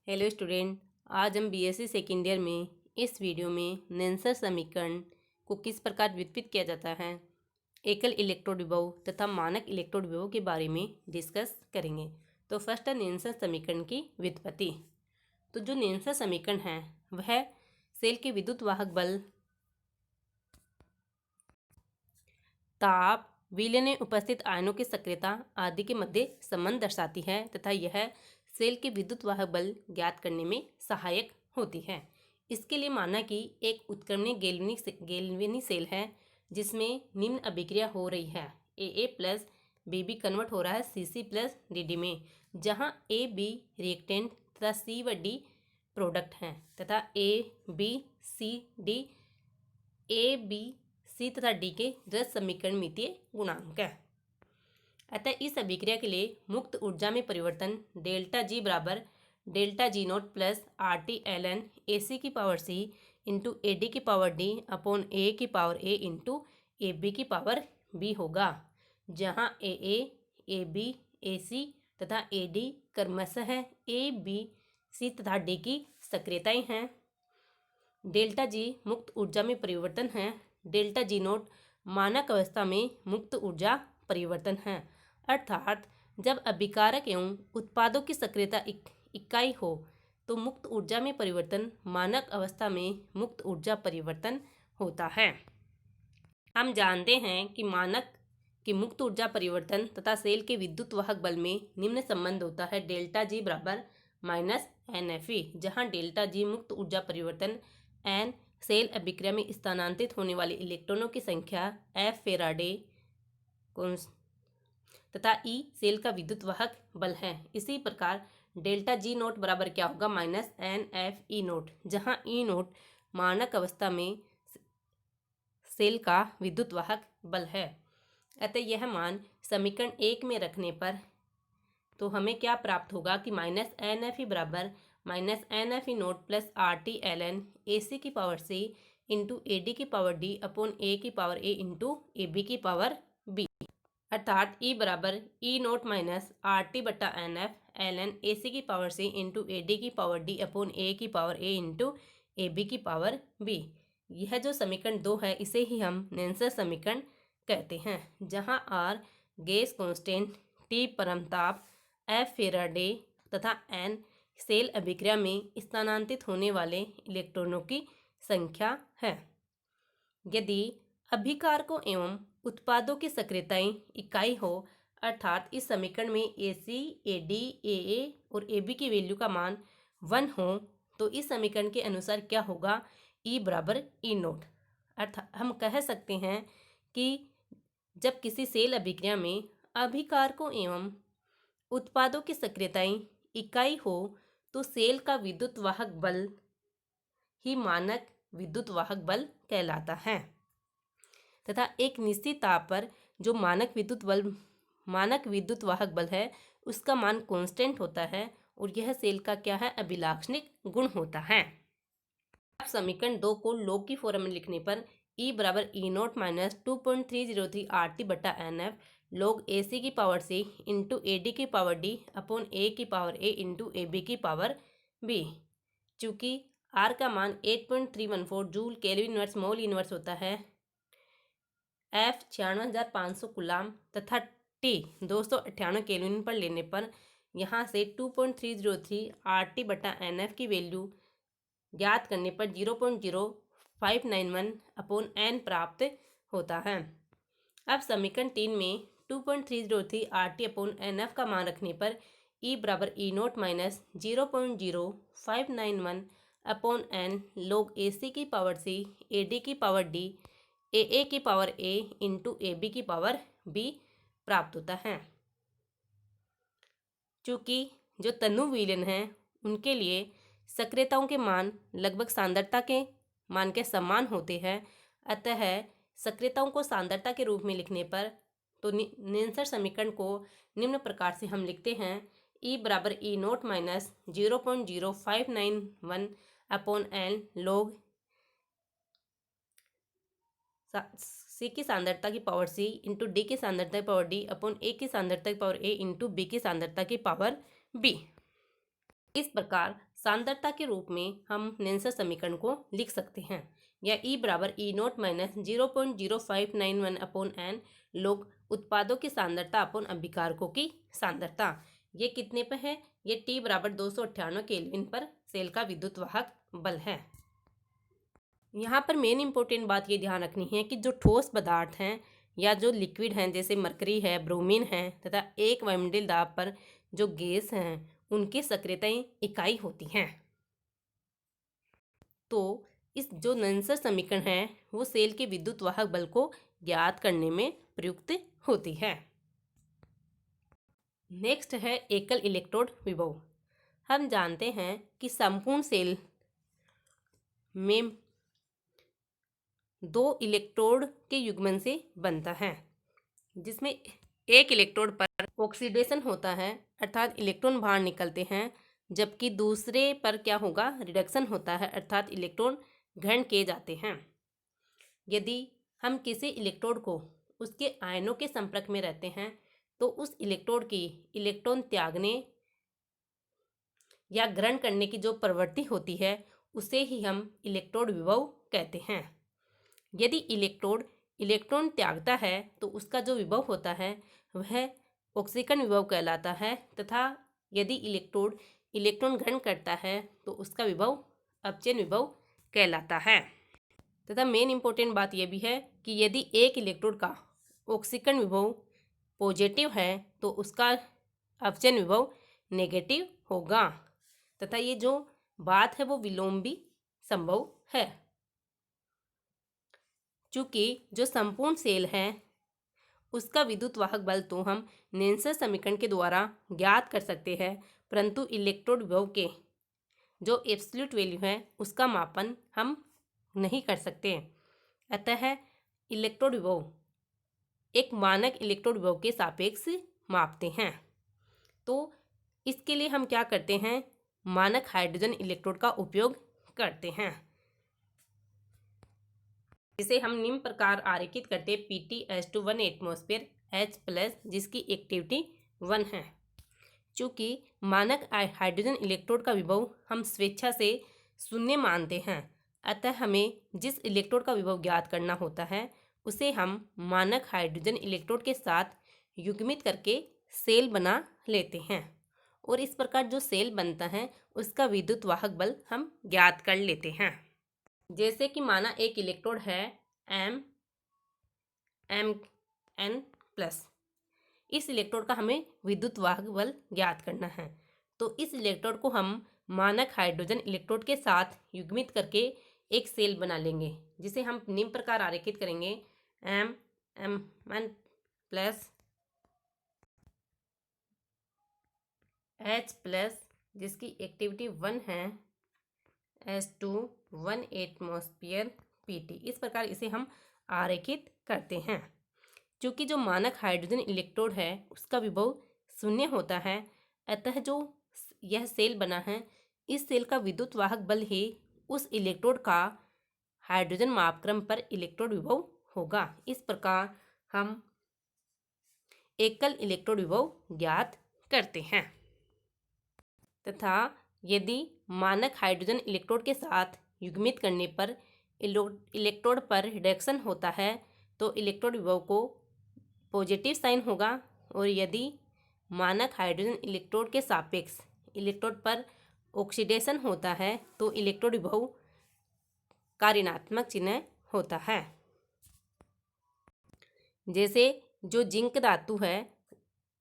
Hello student, आज हम BSc second year में इस वीडियो में नेंसर समीकरण को किस प्रकार व्युत्पत्ति किया जाता है, एकल इलेक्ट्रोड विभव तथा मानक इलेक्ट्रोड विभव के बारे में डिस्कस करेंगे। तो फर्स्ट है नेंसर समीकरण की व्युत्पत्ति। तो जो नेंसर समीकरण है वह सेल के विद्युत वाहक बल, ताप, विलयन में उपस्थित आयनों की सक्रियता आदि के मध्य संबंध दर्शाती है तथा यह सेल के विद्युत वाहक बल ज्ञात करने में सहायक होती है। इसके लिए माना कि एक उत्क्रमणीय गैल्वेनिक सेल है जिसमें निम्न अभिक्रिया हो रही है। ए प्लस बी कन्वर्ट हो रहा है सी प्लस डी में, जहाँ ए बी रिएक्टेंट तथा सी व डी प्रोडक्ट हैं तथा A B C D A B C तथा डी के रस समीकरण मितीय गुणांक है। अतः इस अभिक्रिया के लिए मुक्त ऊर्जा में परिवर्तन डेल्टा जी बराबर delta G not plus R T L N A C की power C into A D की पावर डी अपॉन ए की power A into A B की पावर बी होगा, जहाँ ए बी ए सी तथा ए डी क्रमशः ए B C तथा D की सक्रियताएं हैं। डेल्टा जी मुक्त ऊर्जा में परिवर्तन है। डेल्टा जी नोट मानक अवस्था में मुक्त ऊर्जा परिवर्तन है, अर्थात जब अभिकारक एवं उत्पादों की सक्रियता इकाई हो तो मुक्त ऊर्जा में परिवर्तन मानक अवस्था में मुक्त ऊर्जा परिवर्तन होता है। हम जानते हैं कि मानक की मुक्त ऊर्जा परिवर्तन तथा सेल के विद्युत वाहक बल में निम्न संबंध होता है डेल्टा जी बराबर माइनस एन एफ ई, जहाँ डेल्टा जी मुक्त ऊर्जा परिवर्तन, एन सेल अभिक्रिया में स्थानांतरित होने वाले इलेक्ट्रॉनों की संख्या, एफ फेराडे तथा ई सेल का विद्युत वाहक बल है। इसी प्रकार डेल्टा जी नोट बराबर क्या होगा, minus N F E naught, जहाँ ई नोट मानक अवस्था में सेल का विद्युत वाहक बल है। अतः यह मान समीकरण 1 में रखने पर तो हमें क्या प्राप्त होगा कि माइनस एन एफ ई बराबर minus N F E not plus R T L N A C की power C into A D की पावर डी अपॉन ए की power A into A B की पावर बी, अर्थात E बराबर E note minus R T बटा N F L N A C की power C into A D की power D upon A की power A into A B की power B. यह जो समीकरण 2 है इसे ही हम नेंसर समीकरण कहते हैं, जहाँ आर गैस कांस्टेंट, टी परमताप, एफ फेराडे तथा एन सेल अभिक्रिया में स्थानांतरित होने वाले इलेक्ट्रॉनों की संख्या है। यदि अभिकारकों एवं उत्पादों की सक्रियताएं इकाई हो, अर्थात इस समीकरण में ए सी, ए डी, ए और ए बी की वैल्यू का मान 1 हो, तो इस समीकरण के अनुसार क्या होगा, ई बराबर ई नोट। अर्थात हम कह सकते हैं कि जब किसी सेल अभिक्रिया में अभिकारकों एवं उत्पादों की सक्रियताएं इकाई हो तो सेल का विद्युत वाहक बल ही मानक विद्युत वाहक बल कहलाता है तथा एक निश्चित ताप पर जो मानक विद्युत वाहक बल है उसका मान कांस्टेंट होता है और यह सेल का क्या है, अभिलाक्षणिक गुण होता है। अब समीकरण 2 को लॉग की फॉर्म में लिखने पर ई बराबर E note minus 2.303 R T बटा N F log A C की power C into A D की पावर डी अपॉन ए की power A into A B की पावर बी। चूँकि आर का मान 8.314 joule kelvin inverse mole inverse होता है, एफ 96,500 कूलाम तथा टी 298 केल्विन पर लेने पर यहाँ से 2.303 आर टी बटा एन एफ की वैल्यू ज्ञात करने पर 0.0591 अपॉन एन प्राप्त होता है। अब समीकरण 3 में 2.303 R T upon N F का मान रखने पर ई बराबर E note minus 0.0591 upon N log A C की पावर सी ए डी की पावर डी ए की power A into A B की पावर बी प्राप्त होता है। चूँकि जो तनु विलयन हैं उनके लिए सक्रियताओं के मान लगभग सांद्रता के मान के समान होते हैं, अतः सक्रियताओं को सांद्रता के रूप में लिखने पर तो नेंसर समीकरण को निम्न प्रकार से हम लिखते हैं, ई बराबर E note minus 0.0591 upon N log C की सांद्रता की पावर सी इंटू डी की सांद्रता की पावर डी अपॉन ए की सांद्रता की पावर ए इंटू बी की सांद्रता की पावर बी। इस प्रकार सांद्रता के रूप में हम नेल्सन समीकरण को लिख सकते हैं, या E बराबर E note minus 0.0591 upon N लोग उत्पादों की सांद्रता अपॉन अभिकारकों की सांद्रता। ये कितने पर है? ये T बराबर 298 केल्विन पर सेल का विद्युत वाहक बल है। यहाँ पर मेन इंपॉर्टेंट बात ये ध्यान रखनी है कि जो ठोस पदार्थ हैं या जो लिक्विड हैं जैसे मरकरी है, ब्रोमीन है, तथा एक वायुमंडलीय दाब पर जो गैस हैं उनकी सक्रियता इकाई होती हैं। तो इस जो नेल्सन समीकरण है वो सेल के विद्युत वाहक बल को ज्ञात करने में प्रयुक्त होती है। नेक्स्ट है एकल इलेक्ट्रोड विभव। हम जानते हैं कि संपूर्ण सेल में 2 इलेक्ट्रोड के युग्मन से बनता है, जिसमें एक इलेक्ट्रोड पर ऑक्सीडेशन होता है अर्थात इलेक्ट्रॉन बाहर निकलते हैं, जबकि दूसरे पर क्या होगा? रिडक्शन होता है अर्थात इलेक्ट्रॉन ग्रहण किए जाते हैं। यदि हम किसी इलेक्ट्रोड को उसके आयनों के संपर्क में रहते हैं तो उस इलेक्ट्रोड की इलेक्ट्रॉन त्यागने या ग्रहण करने की जो प्रवृत्ति होती है उसे ही हम इलेक्ट्रोड विभव कहते हैं। यदि इलेक्ट्रोड इलेक्ट्रॉन त्यागता है तो उसका जो विभव होता है वह ऑक्सीकरण विभव कहलाता है, तथा यदि इलेक्ट्रोड इलेक्ट्रॉन ग्रहण करता है तो उसका विभव अपचयन विभव कहलाता है। तथा मेन इंपॉर्टेंट बात यह भी है कि यदि एक इलेक्ट्रोड का ऑक्सीकरण विभव पॉजिटिव है तो उसका अपचयन विभव नेगेटिव होगा, तथा ये जो बात है वो विलोम भी संभव है। चूँकि जो संपूर्ण सेल है उसका विद्युत वाहक बल तो हम नेल्सन समीकरण के द्वारा ज्ञात कर सकते हैं, परंतु इलेक्ट्रोड विभव के जो एब्सोल्यूट वैल्यू है उसका मापन हम नहीं कर सकते। अतः इलेक्ट्रोड विभव एक मानक इलेक्ट्रोड विभव के सापेक्ष मापते हैं। तो इसके लिए हम क्या करते हैं? मानक हाइड्रोजन इलेक्ट्रोड का उपयोग करते हैं, जिसे हम निम्न प्रकार आरेखित करते हैं Pt(1 एटमॉस्फेयर H+) जिसकी एक्टिविटी 1 है। चूँकि मानक हाइड्रोजन इलेक्ट्रोड का विभव हम स्वेच्छा से शून्य मानते हैं, अतः हमें जिस इलेक्ट्रोड का विभव ज्ञात करना होता है उसे हम मानक हाइड्रोजन इलेक्ट्रोड के साथ युग्मित करके सेल बना लेते हैं, और इस प्रकार जो सेल बनता है उसका विद्युत वाहक बल हम ज्ञात कर लेते हैं। जैसे कि माना एक इलेक्ट्रोड है Mn+, इस इलेक्ट्रोड का हमें विद्युत वाहक बल ज्ञात करना है। तो इस इलेक्ट्रोड को हम मानक हाइड्रोजन इलेक्ट्रोड के साथ युग्मित करके एक सेल बना लेंगे, जिसे हम निम्न प्रकार आरेखित करेंगे Mn+ H+, जिसकी एक्टिविटी 1 है, H2 1 एटमॉस्फेयर Pt। इस प्रकार इसे हम आरेखित करते हैं। चूँकि जो मानक हाइड्रोजन इलेक्ट्रोड है उसका विभव शून्य होता है, अतः जो यह सेल बना है इस सेल का विद्युत वाहक बल ही उस इलेक्ट्रोड का हाइड्रोजन मापक्रम पर इलेक्ट्रोड विभव होगा। इस प्रकार हम एकल इलेक्ट्रोड विभव ज्ञात करते हैं। तथा यदि मानक हाइड्रोजन इलेक्ट्रोड के साथ युग्मित करने पर इलेक्ट्रोड पर रिडक्शन होता है तो इलेक्ट्रोड विभव को पॉजिटिव साइन होगा, और यदि मानक हाइड्रोजन इलेक्ट्रोड के सापेक्ष इलेक्ट्रोड पर ऑक्सीडेशन होता है तो इलेक्ट्रोड विभव का ऋणात्मक चिन्ह होता है। जैसे जो जिंक धातु है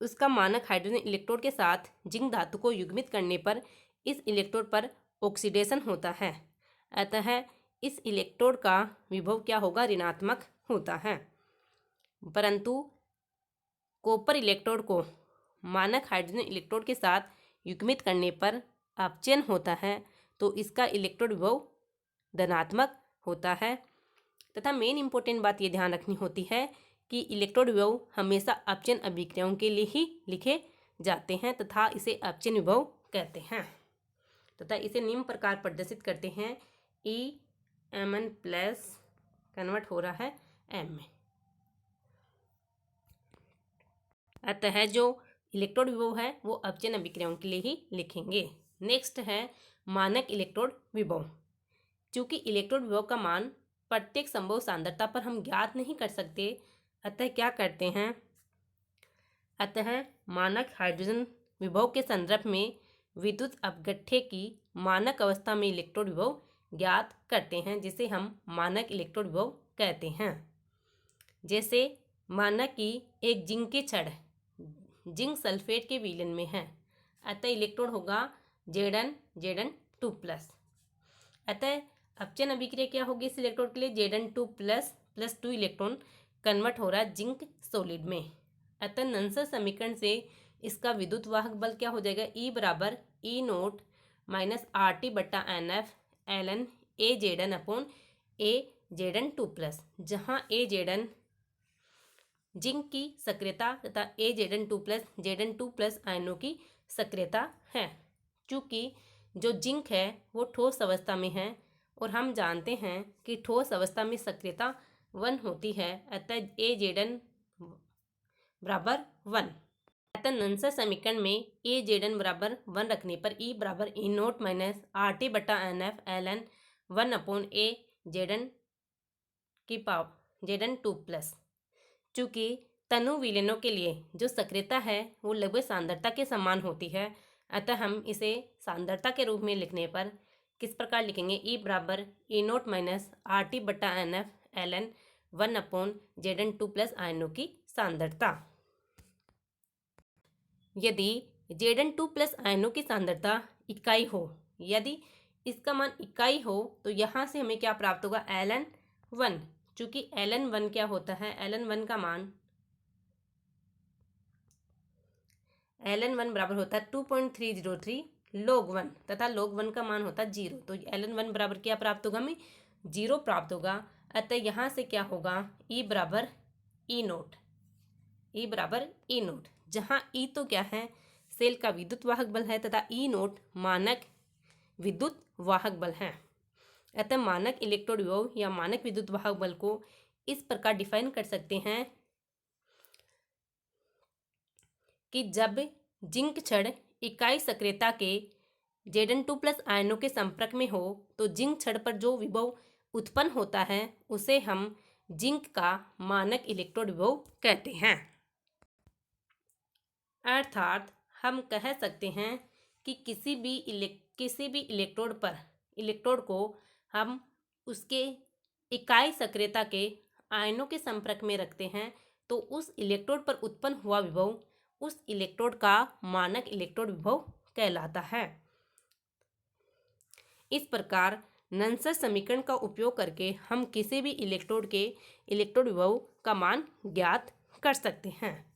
उसका मानक हाइड्रोजन इलेक्ट्रोड के साथ जिंक धातु को युग्मित करने पर इस इलेक्ट्रोड पर ऑक्सीडेशन होता है, अतः इस इलेक्ट्रोड का विभव क्या होगा? ऋणात्मक होता है। परंतु कॉपर इलेक्ट्रोड को मानक हाइड्रोजन इलेक्ट्रोड के साथ युग्मित करने पर अपचयन होता है तो इसका इलेक्ट्रोड विभव धनात्मक होता है। तथा मेन इंपॉर्टेंट बात ये ध्यान रखनी होती है कि इलेक्ट्रोड विभव हमेशा अपचयन अभिक्रियाओं के लिए ही लिखे जाते हैं तथा इसे अपचयन विभव कहते हैं, तथा इसे निम्न प्रकार प्रदर्शित करते हैं Mn+ कन्वर्ट हो रहा है M में। अतः जो इलेक्ट्रोड विभव है वो अपचयन अभिक्रियाओं के लिए ही लिखेंगे। नेक्स्ट है मानक इलेक्ट्रोड विभव। चूँकि इलेक्ट्रोड विभव का मान प्रत्येक संभव सांद्रता पर हम ज्ञात नहीं कर सकते, अतः क्या करते हैं, अतः मानक हाइड्रोजन विभव के संदर्भ में विद्युत अपघट्य की मानक अवस्था में इलेक्ट्रोड विभव ज्ञात करते हैं, जिसे हम मानक इलेक्ट्रोड विभव कहते हैं। जैसे माना कि एक जिंक के छड़ जिंक सल्फेट के विलयन में है, अतः इलेक्ट्रोड होगा Zn2+। अतः अपचयन अभिक्रिया क्या होगी इस इलेक्ट्रोड के लिए, Zn2+ + 2 इलेक्ट्रॉन कन्वर्ट हो रहा है जिंक सॉलिड में। अतः नंसर समीकरण से इसका विद्युत वाहक बल क्या हो जाएगा, E बराबर E0 - RT/NF ln AZn/AZn2+, जहाँ AZn जिंक की सक्रियता तथा AZn2+ Zn2+ आयनों की सक्रियता है। चूँकि जो जिंक है वो ठोस अवस्था में है और हम जानते हैं कि ठोस अवस्था में सक्रियता 1 होती है, अतः AZn बराबर 1। अतः नंसर समीकरण में AZn बराबर 1 रखने पर E बराबर E0 - RT/NF ln 1/AZn2+। चूँकि तनु विलयनों के लिए जो सक्रियता है वो लगभग सांद्रता के समान होती है, अतः हम इसे सांद्रता के रूप में लिखने पर किस प्रकार लिखेंगे, E बराबर E0 - RT/NF ln 1/Zn2+ आयनों की सांद्रता। यदि Zn2+ आयनों की सांद्रता इकाई हो, यदि इसका मान इकाई हो तो यहाँ से हमें क्या प्राप्त होगा, ln1। चूँकि ln1 क्या होता है, ln1 का मान ln1 बराबर होता है 2.303 log1 तथा log1 का मान होता है 0। तो ln1 बराबर क्या प्राप्त होगा, हमें 0 प्राप्त होगा। अतः यहाँ से क्या होगा, E बराबर E0, E बराबर E0, जहाँ E तो क्या है, सेल का विद्युत वाहक बल है तथा E0 मानक विद्युत वाहक बल है। अतः मानक इलेक्ट्रोड विभव या मानक विद्युत वाहक बल को इस प्रकार डिफाइन कर सकते हैं कि जब जिंक छड़ इकाई सक्रियता के Zn2+ आयनों के संपर्क में हो तो जिंक छड़ पर जो विभव उत्पन्न होता है उसे हम जिंक का मानक इलेक्ट्रोड विभव कहते हैं। अर्थात हम कह सकते हैं कि किसी भी इलेक्ट्रोड को हम उसके इकाई सक्रियता के आयनों के संपर्क में रखते हैं तो उस इलेक्ट्रोड पर उत्पन्न हुआ विभव उस इलेक्ट्रोड का मानक इलेक्ट्रोड विभव कहलाता है। इस प्रकार नंसर समीकरण का उपयोग करके हम किसी भी इलेक्ट्रोड के इलेक्ट्रोड विभव का मान ज्ञात कर सकते हैं।